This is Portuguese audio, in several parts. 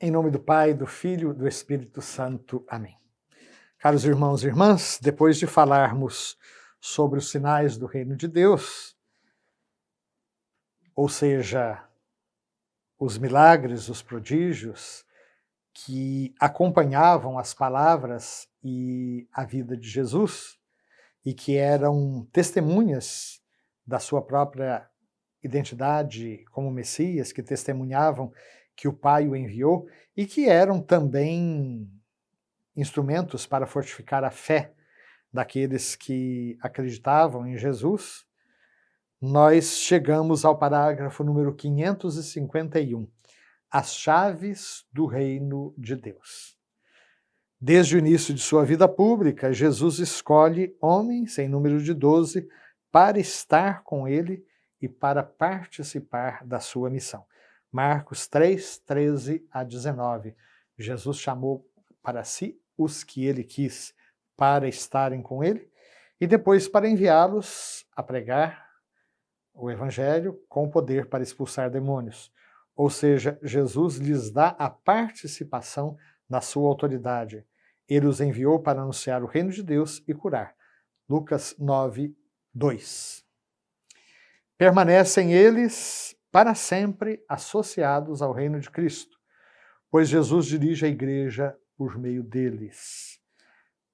Em nome do Pai, do Filho, do Espírito Santo. Amém. Caros irmãos e irmãs, depois de falarmos sobre os sinais do reino de Deus, ou seja, os milagres, os prodígios que acompanhavam as palavras e a vida de Jesus e que eram testemunhas da sua própria identidade como Messias, que testemunhavam que o Pai o enviou e que eram também instrumentos para fortificar a fé daqueles que acreditavam em Jesus, nós chegamos ao parágrafo número 551, as chaves do reino de Deus. Desde o início de sua vida pública, Jesus escolhe homens, em número de 12, para estar com ele e para participar da sua missão. Marcos 3, 13 a 19. Jesus chamou para si os que ele quis para estarem com ele e depois para enviá-los a pregar o evangelho com poder para expulsar demônios. Ou seja, Jesus lhes dá a participação na sua autoridade. Ele os enviou para anunciar o reino de Deus e curar. Lucas 9, 2. Permanecem eles para sempre associados ao reino de Cristo, pois Jesus dirige a igreja por meio deles.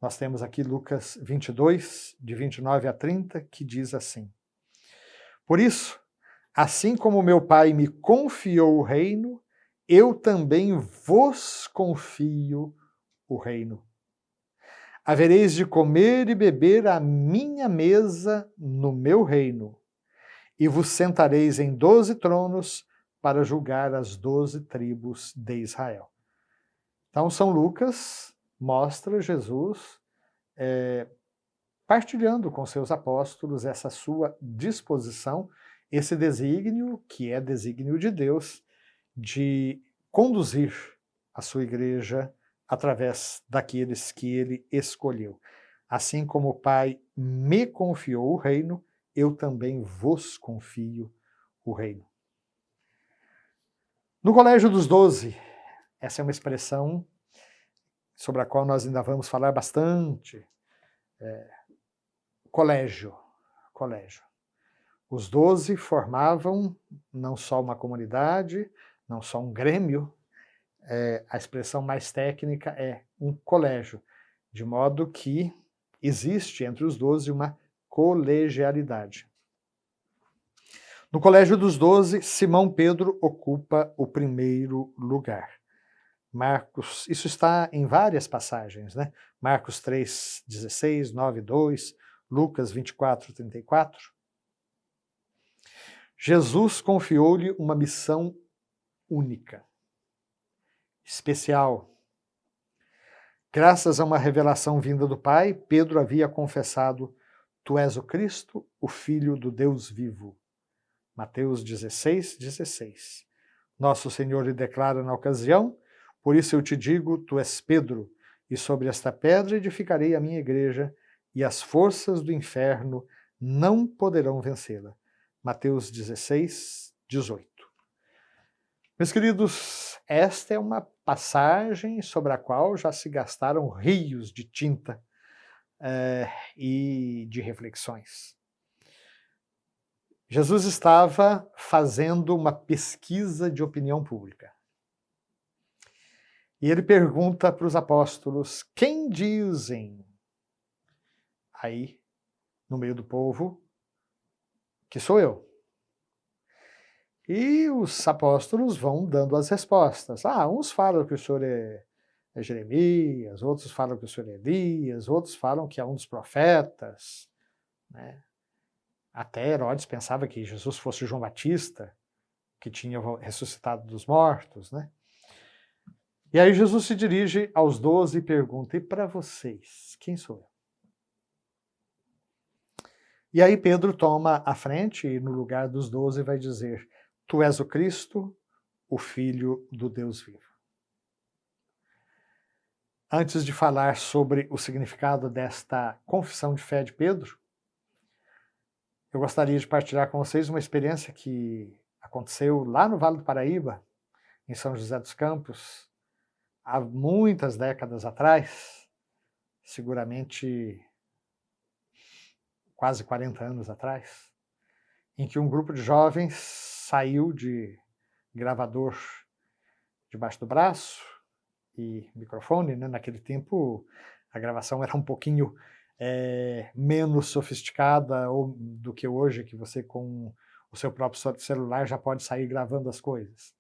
Nós temos aqui Lucas 22, de 29 a 30, que diz assim: Por isso, assim como meu Pai me confiou o reino, eu também vos confio o reino. Havereis de comer e beber à minha mesa no meu reino, e vos sentareis em 12 tronos para julgar as 12 tribos de Israel. Então, São Lucas mostra Jesus partilhando com seus apóstolos essa sua disposição, esse desígnio, que é desígnio de Deus, de conduzir a sua igreja através daqueles que ele escolheu. Assim como o Pai me confiou o reino, eu também vos confio o reino. No Colégio dos 12, essa é uma expressão sobre a qual nós ainda vamos falar bastante. Colégio. Os 12 formavam não só uma comunidade, não só um grêmio, a expressão mais técnica é um colégio, de modo que existe entre os 12 uma colegialidade. No Colégio dos 12, Simão Pedro ocupa o primeiro lugar. Marcos, isso está em várias passagens, né? Marcos 3, 16, 9, 2, Lucas 24, 34. Jesus confiou-lhe uma missão única, especial. Graças a uma revelação vinda do Pai, Pedro havia confessado: Tu és o Cristo, o Filho do Deus vivo. Mateus 16, 16. Nosso Senhor lhe declara na ocasião: Por isso eu te digo, tu és Pedro, e sobre esta pedra edificarei a minha igreja, e as forças do inferno não poderão vencê-la. Mateus 16, 18. Meus queridos, esta é uma passagem sobre a qual já se gastaram rios de tinta e de reflexões. Jesus estava fazendo uma pesquisa de opinião pública. E ele pergunta para os apóstolos: quem dizem aí, no meio do povo, que sou eu? E os apóstolos vão dando as respostas. Uns falam que o senhor é Jeremias, outros falam que o senhor é Elias, outros falam que é um dos profetas, né? Até Herodes pensava que Jesus fosse João Batista, que tinha ressuscitado dos mortos, né? E aí Jesus se dirige aos 12 e pergunta: e para vocês, quem sou eu? E aí Pedro toma a frente e no lugar dos 12 vai dizer: Tu és o Cristo, o Filho do Deus vivo. Antes de falar sobre o significado desta confissão de fé de Pedro, eu gostaria de partilhar com vocês uma experiência que aconteceu lá no Vale do Paraíba, em São José dos Campos, há muitas décadas atrás, seguramente quase 40 anos atrás, em que um grupo de jovens saiu de gravador debaixo do braço e microfone, né? Naquele tempo a gravação era um pouquinho menos sofisticada do que hoje, que você com o seu próprio celular já pode sair gravando as coisas.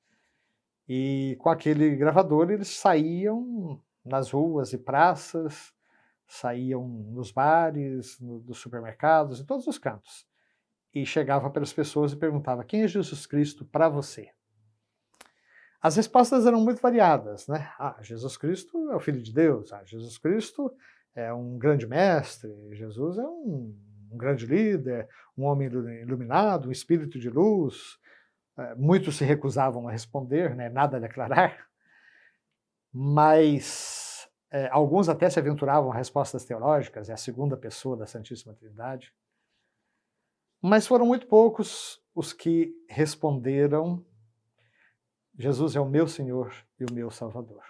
E com aquele gravador eles saíam nas ruas e praças, saíam nos bares, nos supermercados, em todos os cantos. E chegava para as pessoas e perguntava: quem é Jesus Cristo para você? As respostas eram muito variadas, né? Jesus Cristo é o Filho de Deus, Jesus Cristo é um grande mestre, Jesus é um grande líder, um homem iluminado, um espírito de luz. Muitos se recusavam a responder, né? Nada a declarar, mas alguns até se aventuravam a respostas teológicas, é a segunda pessoa da Santíssima Trindade. Mas foram muito poucos os que responderam: Jesus é o meu Senhor e o meu Salvador.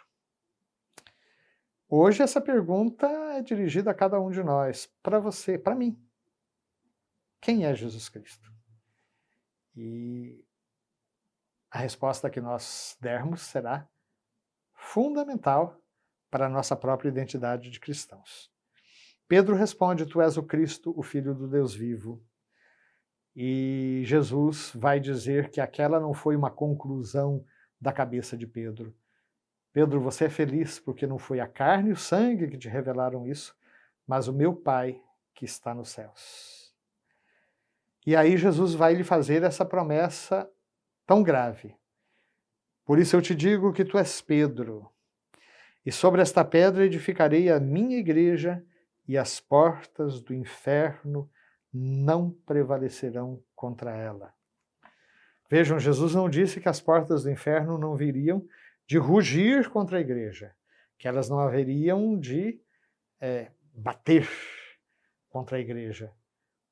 Hoje essa pergunta é dirigida a cada um de nós, para você, para mim. Quem é Jesus Cristo? E a resposta que nós dermos será fundamental para a nossa própria identidade de cristãos. Pedro responde: tu és o Cristo, o Filho do Deus vivo. E Jesus vai dizer que aquela não foi uma conclusão da cabeça de Pedro. Pedro, você é feliz porque não foi a carne e o sangue que te revelaram isso, mas o meu Pai que está nos céus. E aí Jesus vai lhe fazer essa promessa tão grave. Por isso eu te digo que tu és Pedro, e sobre esta pedra edificarei a minha igreja, e as portas do inferno não prevalecerão contra ela. Vejam, Jesus não disse que as portas do inferno não viriam de rugir contra a igreja, que elas não haveriam de bater contra a igreja.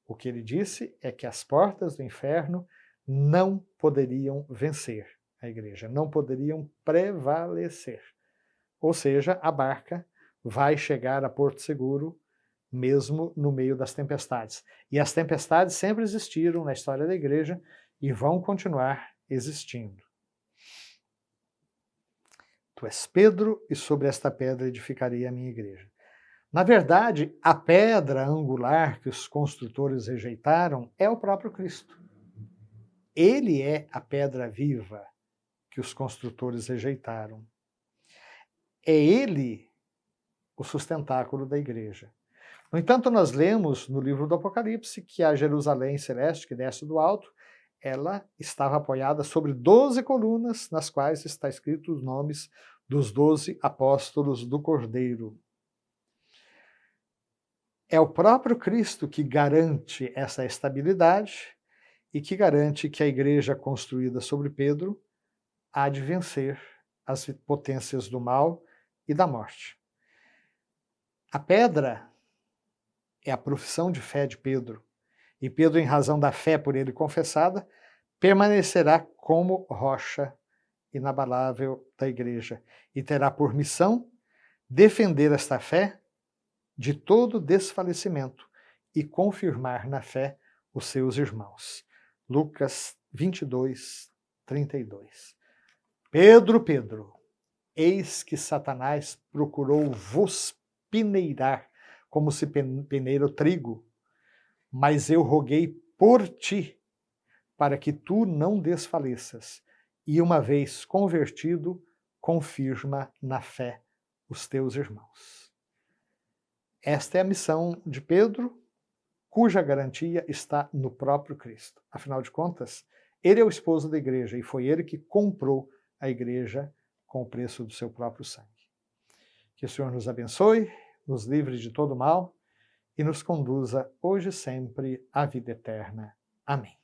O que ele disse é que as portas do inferno não poderiam vencer a igreja, não poderiam prevalecer. Ou seja, a barca vai chegar a Porto Seguro mesmo no meio das tempestades. E as tempestades sempre existiram na história da igreja e vão continuar existindo. Tu és Pedro, e sobre esta pedra edificarei a minha igreja. Na verdade, a pedra angular que os construtores rejeitaram é o próprio Cristo. Ele é a pedra viva que os construtores rejeitaram. É ele o sustentáculo da igreja. No entanto, nós lemos no livro do Apocalipse que a Jerusalém celeste, que desce do alto, ela estava apoiada sobre 12 colunas, nas quais está escrito os nomes dos 12 apóstolos do Cordeiro. É o próprio Cristo que garante essa estabilidade e que garante que a igreja construída sobre Pedro há de vencer as potências do mal e da morte. A pedra é a profissão de fé de Pedro, e Pedro, em razão da fé por ele confessada, permanecerá como rocha inabalável da igreja e terá por missão defender esta fé de todo desfalecimento e confirmar na fé os seus irmãos. Lucas 22, 32. Pedro, Pedro, eis que Satanás procurou vos peneirar como se peneira o trigo, mas eu roguei por ti, para que tu não desfaleças, e uma vez convertido, confirma na fé os teus irmãos. Esta é a missão de Pedro, cuja garantia está no próprio Cristo. Afinal de contas, ele é o esposo da igreja e foi ele que comprou a igreja com o preço do seu próprio sangue. Que o Senhor nos abençoe, nos livre de todo mal e nos conduza hoje e sempre à vida eterna. Amém.